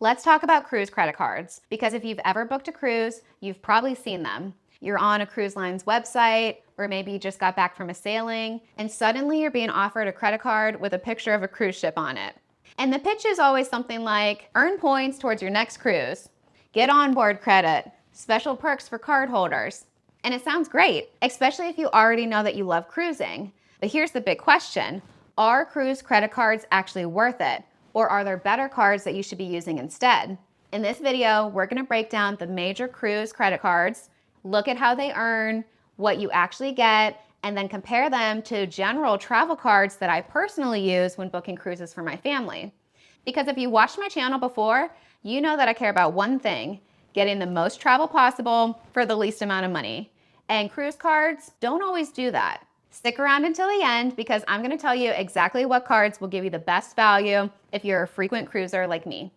Let's talk about cruise credit cards, because if you've ever booked a cruise, you've probably seen them. You're on a cruise line's website, or maybe you just got back from a sailing, and suddenly you're being offered a credit card with a picture of a cruise ship on it. And the pitch is always something like, earn points towards your next cruise, get onboard credit, special perks for cardholders. And it sounds great, especially if you already know that you love cruising. But here's the big question. Are cruise credit cards actually worth it? Or are there better cards that you should be using instead? In this video, we're gonna break down the major cruise credit cards, look at how they earn, what you actually get, and then compare them to general travel cards that I personally use when booking cruises for my family. Because if you watched my channel before, you know that I care about one thing, getting the most travel possible for the least amount of money. And cruise cards don't always do that. Stick around until the end because I'm going to tell you exactly what cards will give you the best value if you're a frequent cruiser like me.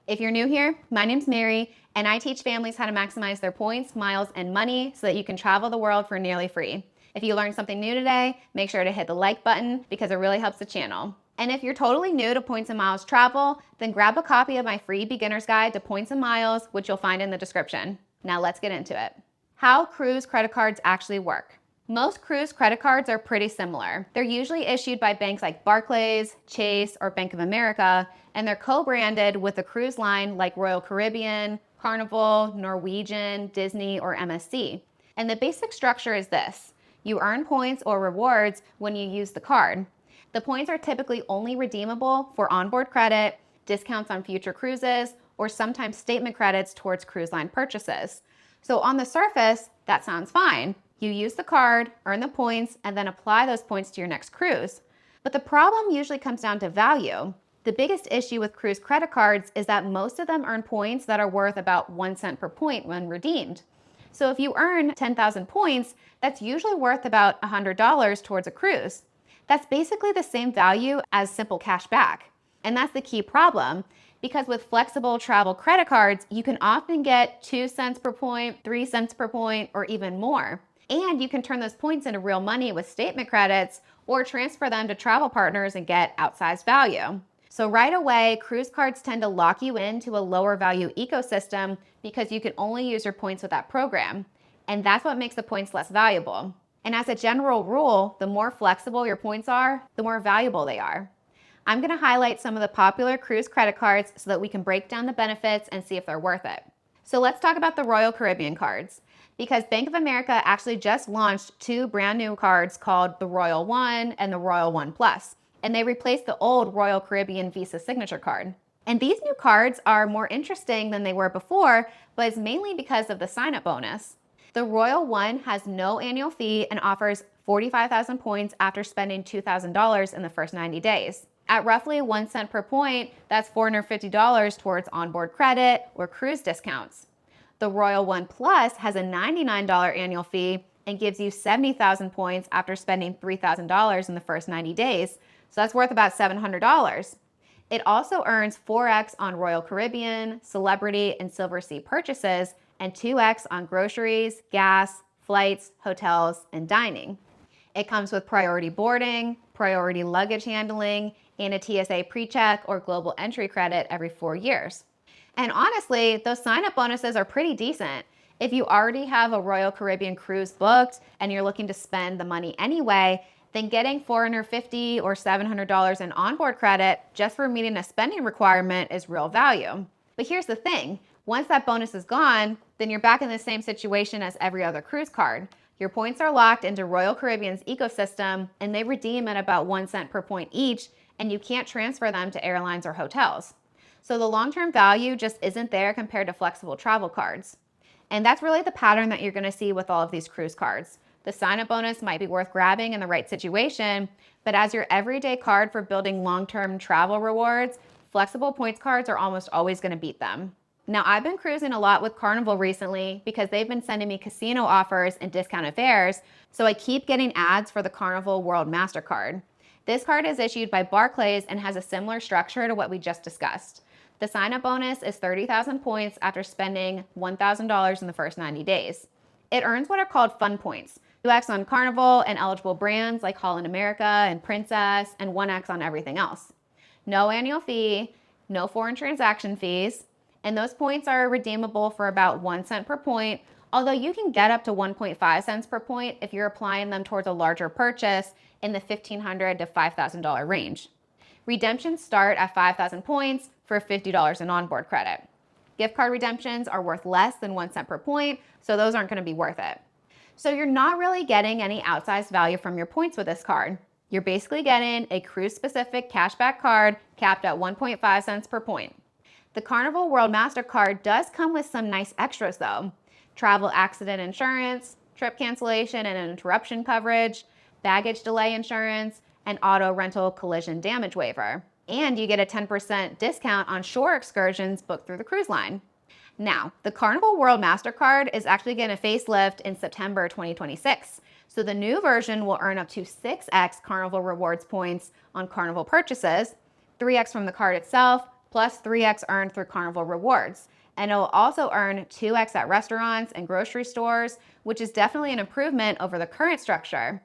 If you're new here, my name's Mary, and I teach families how to maximize their points, miles, and money so that you can travel the world for nearly free. If you learned something new today, make sure to hit the like button because it really helps the channel. And if you're totally new to points and miles travel, then grab a copy of my free beginner's guide to points and miles, which you'll find in the description. Now let's get into it. How cruise credit cards actually work. Most cruise credit cards are pretty similar. They're usually issued by banks like Barclays, Chase, or Bank of America, and they're co-branded with a cruise line like Royal Caribbean, Carnival, Norwegian, Disney, or MSC. And the basic structure is this. You earn points or rewards when you use the card. The points are typically only redeemable for onboard credit, discounts on future cruises, or sometimes statement credits towards cruise line purchases. So on the surface, that sounds fine. You use the card, earn the points, and then apply those points to your next cruise. But the problem usually comes down to value. The biggest issue with cruise credit cards is that most of them earn points that are worth about 1 cent per point when redeemed. So if you earn 10,000 points, that's usually worth about $100 towards a cruise. That's basically the same value as simple cash back. And that's the key problem, because with flexible travel credit cards, you can often get 2 cents per point, 3 cents per point, or even more. And you can turn those points into real money with statement credits or transfer them to travel partners and get outsized value. So right away, cruise cards tend to lock you into a lower value ecosystem because you can only use your points with that program. And that's what makes the points less valuable. And as a general rule, the more flexible your points are, the more valuable they are. I'm going to highlight some of the popular cruise credit cards so that we can break down the benefits and see if they're worth it. So let's talk about the Royal Caribbean cards, because Bank of America actually just launched 2 brand new cards called the Royal One and the Royal One Plus, and they replaced the old Royal Caribbean Visa Signature card. And these new cards are more interesting than they were before, but it's mainly because of the sign-up bonus. The Royal One has no annual fee and offers 45,000 points after spending $2,000 in the first 90 days. At roughly 1 cent per point, that's $450 towards onboard credit or cruise discounts. The Royal One Plus has a $99 annual fee and gives you 70,000 points after spending $3,000 in the first 90 days, so that's worth about $700. It also earns 4x on Royal Caribbean, Celebrity, and Silver Sea purchases, and 2x on groceries, gas, flights, hotels, and dining. It comes with priority boarding, priority luggage handling, and a TSA PreCheck or global entry credit every 4 years. And honestly, those sign-up bonuses are pretty decent. If you already have a Royal Caribbean cruise booked and you're looking to spend the money anyway, then getting $450 or $700 in onboard credit just for meeting a spending requirement is real value. But here's the thing. Once that bonus is gone, then you're back in the same situation as every other cruise card. Your points are locked into Royal Caribbean's ecosystem, and they redeem at about 1 cent per point each, and you can't transfer them to airlines or hotels. So the long-term value just isn't there compared to flexible travel cards. And that's really the pattern that you're going to see with all of these cruise cards. The sign-up bonus might be worth grabbing in the right situation, but as your everyday card for building long-term travel rewards, flexible points cards are almost always going to beat them. Now, I've been cruising a lot with Carnival recently because they've been sending me casino offers and discounted fares, so I keep getting ads for the Carnival World MasterCard. This card is issued by Barclays and has a similar structure to what we just discussed. The sign-up bonus is 30,000 points after spending $1,000 in the first 90 days. It earns what are called fun points, 2x on Carnival and eligible brands like Holland America and Princess, and 1x on everything else. No annual fee, no foreign transaction fees, And those points are redeemable for about 1 cent per point, although you can get up to 1.5 cents per point if you're applying them towards a larger purchase in the $1,500 to $5,000 range. Redemptions start at 5,000 points for $50 in onboard credit. Gift card redemptions are worth less than 1 cent per point, so those aren't going to be worth it. So you're not really getting any outsized value from your points with this card. You're basically getting a cruise-specific cashback card capped at 1.5 cents per point. The Carnival World MasterCard does come with some nice extras though. Travel accident insurance, trip cancellation and interruption coverage, baggage delay insurance, and auto rental collision damage waiver. And you get a 10% discount on shore excursions booked through the cruise line. Now, the Carnival World MasterCard is actually getting a facelift in September 2026. So the new version will earn up to 6x Carnival Rewards points on Carnival purchases, 3x from the card itself, plus 3x earned through Carnival Rewards. And it'll also earn 2x at restaurants and grocery stores, which is definitely an improvement over the current structure.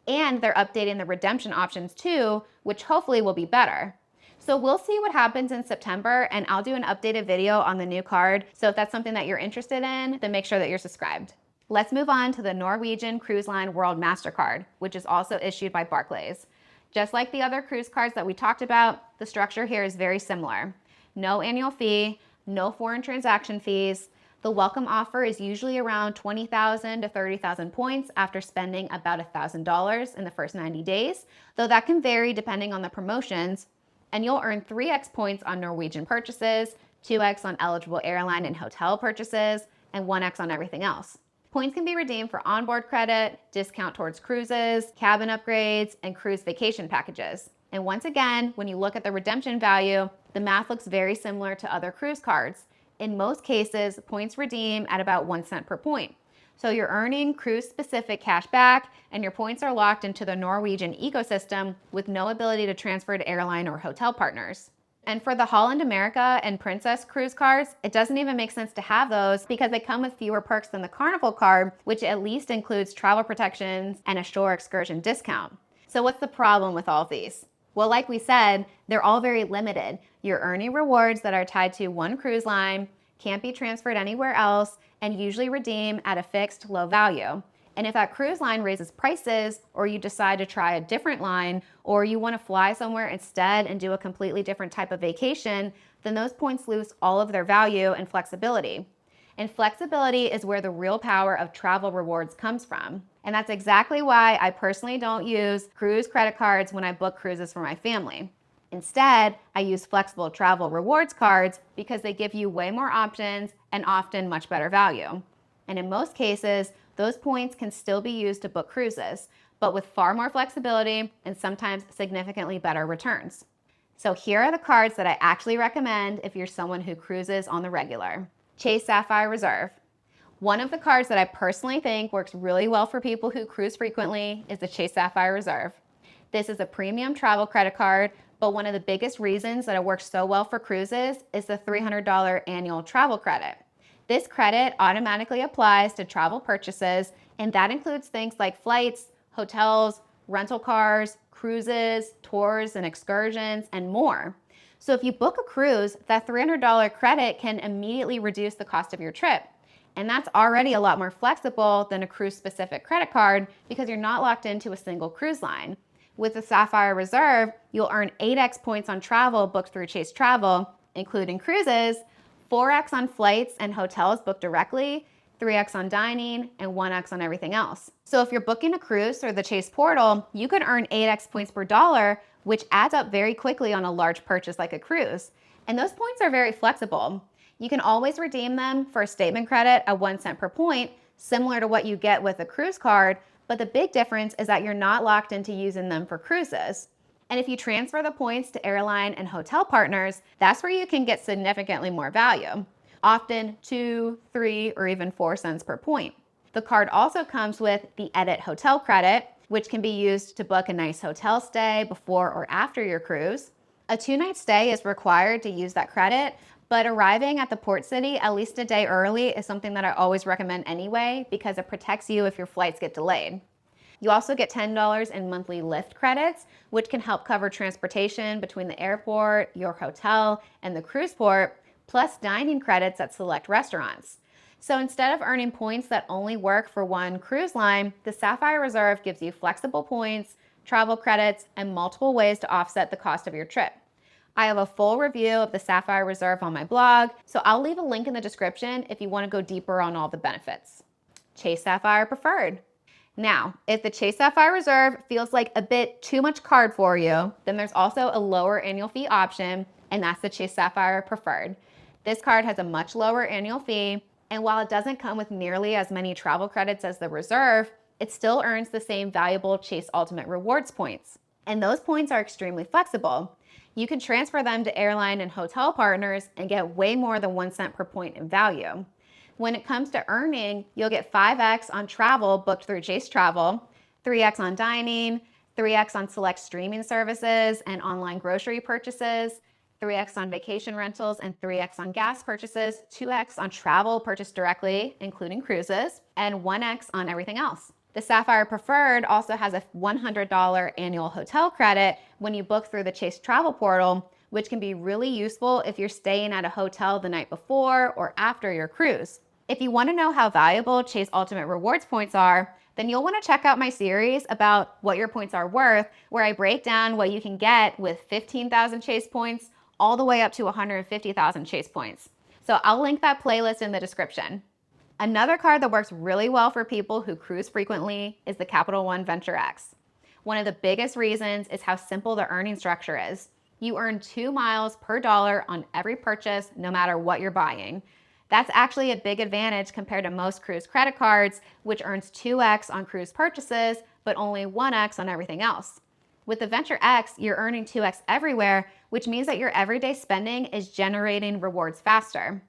And they're updating the redemption options too, which hopefully will be better. So we'll see what happens in September, and I'll do an updated video on the new card. So if that's something that you're interested in, then make sure that you're subscribed. Let's move on to the Norwegian Cruise Line World MasterCard, which is also issued by Barclays. Just like the other cruise cards that we talked about, the structure here is very similar. No annual fee, no foreign transaction fees. The welcome offer is usually around 20,000 to 30,000 points after spending about $1,000 in the first 90 days, though that can vary depending on the promotions. And you'll earn 3x points on Norwegian purchases, 2x on eligible airline and hotel purchases, and 1x on everything else. Points can be redeemed for onboard credit, discount towards cruises, cabin upgrades, and cruise vacation packages. And once again, when you look at the redemption value, the math looks very similar to other cruise cards. In most cases, points redeem at about 1 cent per point. So you're earning cruise-specific cash back, and your points are locked into the Norwegian ecosystem with no ability to transfer to airline or hotel partners. And for the Holland America and Princess cruise cards, it doesn't even make sense to have those because they come with fewer perks than the Carnival card, which at least includes travel protections and a shore excursion discount. So what's the problem with all of these? Well, like we said, they're all very limited. You're earning rewards that are tied to one cruise line, can't be transferred anywhere else, and usually redeem at a fixed low value. And if that cruise line raises prices, or you decide to try a different line, or you want to fly somewhere instead and do a completely different type of vacation, then those points lose all of their value and flexibility. And flexibility is where the real power of travel rewards comes from. And that's exactly why I personally don't use cruise credit cards when I book cruises for my family. Instead, I use flexible travel rewards cards because they give you way more options and often much better value. And in most cases, those points can still be used to book cruises, but with far more flexibility and sometimes significantly better returns. So here are the cards that I actually recommend if you're someone who cruises on the regular. Chase Sapphire Reserve. One of the cards that I personally think works really well for people who cruise frequently is the Chase Sapphire Reserve. This is a premium travel credit card, but one of the biggest reasons that it works so well for cruises is the $300 annual travel credit. This credit automatically applies to travel purchases, and that includes things like flights, hotels, rental cars, cruises, tours and excursions, and more. So if you book a cruise, that $300 credit can immediately reduce the cost of your trip. And that's already a lot more flexible than a cruise-specific credit card because you're not locked into a single cruise line. With the Sapphire Reserve, you'll earn 8x points on travel booked through Chase Travel, including cruises, 4x on flights and hotels booked directly, 3x on dining, and 1x on everything else. So if you're booking a cruise through the Chase portal, you could earn 8x points per dollar, which adds up very quickly on a large purchase like a cruise. And those points are very flexible. You can always redeem them for a statement credit at 1 cent per point, similar to what you get with a cruise card, but the big difference is that you're not locked into using them for cruises. And if you transfer the points to airline and hotel partners, that's where you can get significantly more value, often 2, 3, or even 4 cents per point. The card also comes with the Edit Hotel credit, which can be used to book a nice hotel stay before or after your cruise. A 2-night stay is required to use that credit, but arriving at the port city at least a day early is something that I always recommend anyway because it protects you if your flights get delayed. You also get $10 in monthly Lyft credits, which can help cover transportation between the airport, your hotel, and the cruise port, plus dining credits at select restaurants. So instead of earning points that only work for one cruise line, the Sapphire Reserve gives you flexible points, travel credits, and multiple ways to offset the cost of your trip. I have a full review of the Sapphire Reserve on my blog, so I'll leave a link in the description if you want to go deeper on all the benefits. Chase Sapphire Preferred. Now, if the Chase Sapphire Reserve feels like a bit too much card for you, then there's also a lower annual fee option, and that's the Chase Sapphire Preferred. This card has a much lower annual fee, and while it doesn't come with nearly as many travel credits as the Reserve, it still earns the same valuable Chase Ultimate Rewards points. And those points are extremely flexible. You can transfer them to airline and hotel partners and get way more than 1 cent per point in value. When it comes to earning, you'll get 5x on travel booked through Chase Travel, 3x on dining, 3x on select streaming services and online grocery purchases, 3x on vacation rentals, and 3x on gas purchases, 2x on travel purchased directly, including cruises, and 1x on everything else. The Sapphire Preferred also has a $100 annual hotel credit when you book through the Chase Travel Portal, which can be really useful if you're staying at a hotel the night before or after your cruise. If you want to know how valuable Chase Ultimate Rewards points are, then you'll want to check out my series about what your points are worth, where I break down what you can get with 15,000 Chase points all the way up to 150,000 Chase points. So I'll link that playlist in the description. Another card that works really well for people who cruise frequently is the Capital One Venture X. One of the biggest reasons is how simple the earning structure is. You earn 2 miles per dollar on every purchase, no matter what you're buying. That's actually a big advantage compared to most cruise credit cards, which earns 2x on cruise purchases, but only 1x on everything else. With the Venture X, you're earning 2x everywhere, which means that your everyday spending is generating rewards faster.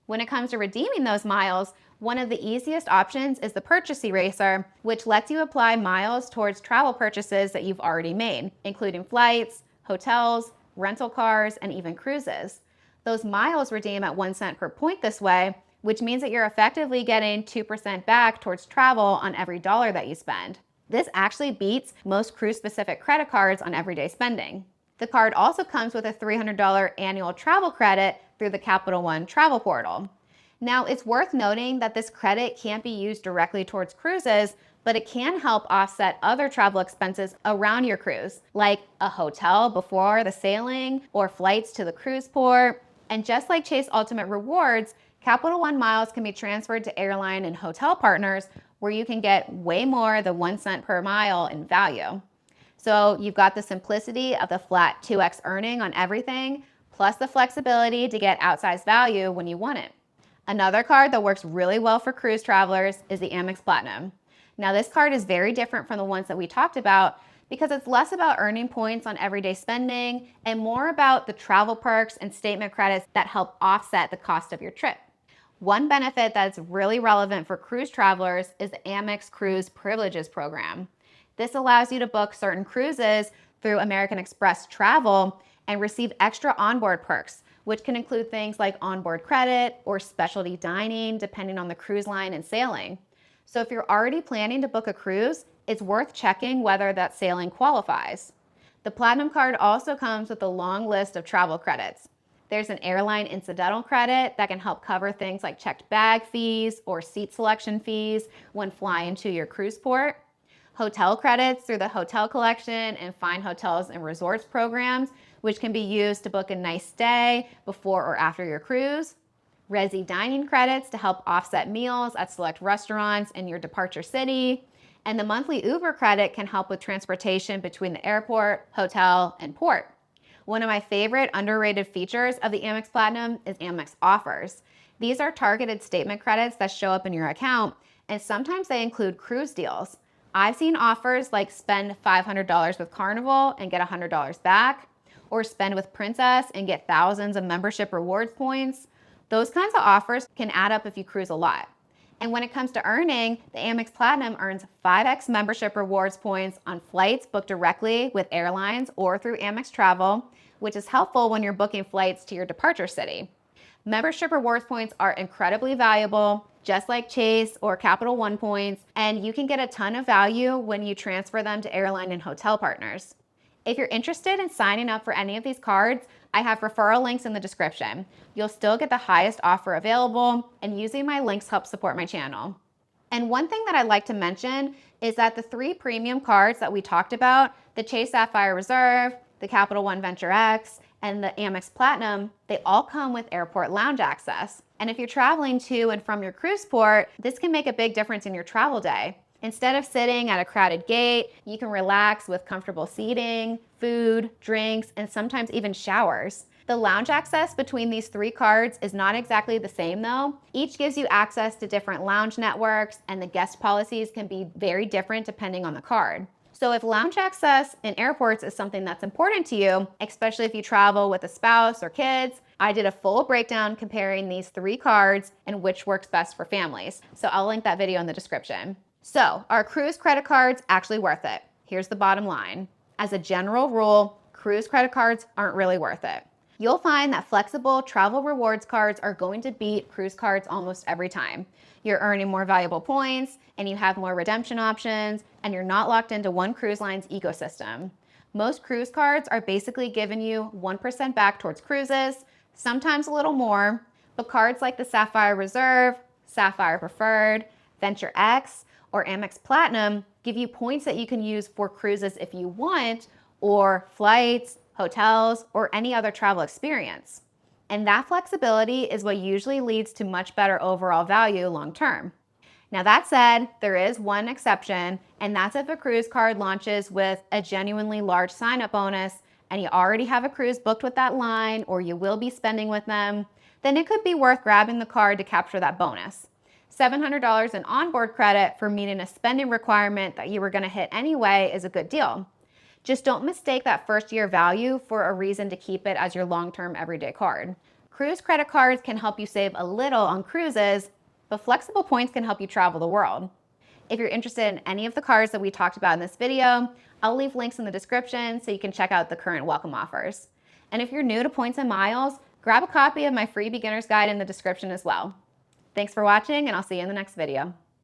When it comes to redeeming those miles, one of the easiest options is the Purchase Eraser, which lets you apply miles towards travel purchases that you've already made, including flights, hotels, rental cars, and even cruises. Those miles redeem at 1 cent per point this way, which means that you're effectively getting 2% back towards travel on every dollar that you spend. This actually beats most cruise-specific credit cards on everyday spending. The card also comes with a $300 annual travel credit through the Capital One Travel Portal. Now, it's worth noting that this credit can't be used directly towards cruises, but it can help offset other travel expenses around your cruise, like a hotel before the sailing or flights to the cruise port. And just like Chase Ultimate Rewards, Capital One miles can be transferred to airline and hotel partners where you can get way more than 1 cent per mile in value. So you've got the simplicity of the flat 2x earning on everything, plus the flexibility to get outsized value when you want it. Another card that works really well for cruise travelers is the Amex Platinum. Now this card is very different from the ones that we talked about because it's less about earning points on everyday spending and more about the travel perks and statement credits that help offset the cost of your trip. One benefit that's really relevant for cruise travelers is the Amex Cruise Privileges program. This allows you to book certain cruises through American Express Travel and receive extra onboard perks, which can include things like onboard credit or specialty dining, depending on the cruise line and sailing. So if you're already planning to book a cruise, it's worth checking whether that sailing qualifies. The Platinum card also comes with a long list of travel credits. There's an airline incidental credit that can help cover things like checked bag fees or seat selection fees when flying to your cruise port. Hotel credits through the Hotel Collection and Fine Hotels and Resorts programs, which can be used to book a nice stay before or after your cruise. Resi dining credits to help offset meals at select restaurants in your departure city. And the monthly Uber credit can help with transportation between the airport, hotel, and port. One of my favorite underrated features of the Amex Platinum is Amex Offers. These are targeted statement credits that show up in your account, and sometimes they include cruise deals. I've seen offers like spend $500 with Carnival and get $100 back, or spend with Princess and get thousands of membership rewards points. Those kinds of offers can add up if you cruise a lot. And when it comes to earning, the Amex Platinum earns 5x membership rewards points on flights booked directly with airlines or through Amex Travel, which is helpful when you're booking flights to your departure city. Membership rewards points are incredibly valuable, just like Chase or Capital One points, and you can get a ton of value when you transfer them to airline and hotel partners. If you're interested in signing up for any of these cards, I have referral links in the description. You'll still get the highest offer available, and using my links helps support my channel. And one thing that I'd like to mention is that the 3 premium cards that we talked about, the Chase Sapphire Reserve, the Capital One Venture X, and the Amex Platinum, they all come with airport lounge access. And if you're traveling to and from your cruise port, this can make a big difference in your travel day. Instead of sitting at a crowded gate, you can relax with comfortable seating, food, drinks, and sometimes even showers. The lounge access between these 3 cards is not exactly the same though. Each gives you access to different lounge networks, and the guest policies can be very different depending on the card. So if lounge access in airports is something that's important to you, especially if you travel with a spouse or kids, I did a full breakdown comparing these 3 cards and which works best for families. So I'll link that video in the description. So are cruise credit cards actually worth it? Here's the bottom line. As a general rule, cruise credit cards aren't really worth it. You'll find that flexible travel rewards cards are going to beat cruise cards almost every time. You're earning more valuable points, and you have more redemption options, and you're not locked into one cruise line's ecosystem. Most cruise cards are basically giving you 1% back towards cruises, sometimes a little more, but cards like the Sapphire Reserve, Sapphire Preferred, Venture X, or Amex Platinum give you points that you can use for cruises if you want, or flights, hotels, or any other travel experience. And that flexibility is what usually leads to much better overall value long term. Now that said, there is one exception, and that's if a cruise card launches with a genuinely large sign-up bonus and you already have a cruise booked with that line or you will be spending with them, then it could be worth grabbing the card to capture that bonus. $700 in onboard credit for meeting a spending requirement that you were going to hit anyway is a good deal. Just don't mistake that first year value for a reason to keep it as your long-term everyday card. Cruise credit cards can help you save a little on cruises, but flexible points can help you travel the world. If you're interested in any of the cards that we talked about in this video, I'll leave links in the description so you can check out the current welcome offers. And if you're new to points and miles, grab a copy of my free beginner's guide in the description as well. Thanks for watching, and I'll see you in the next video.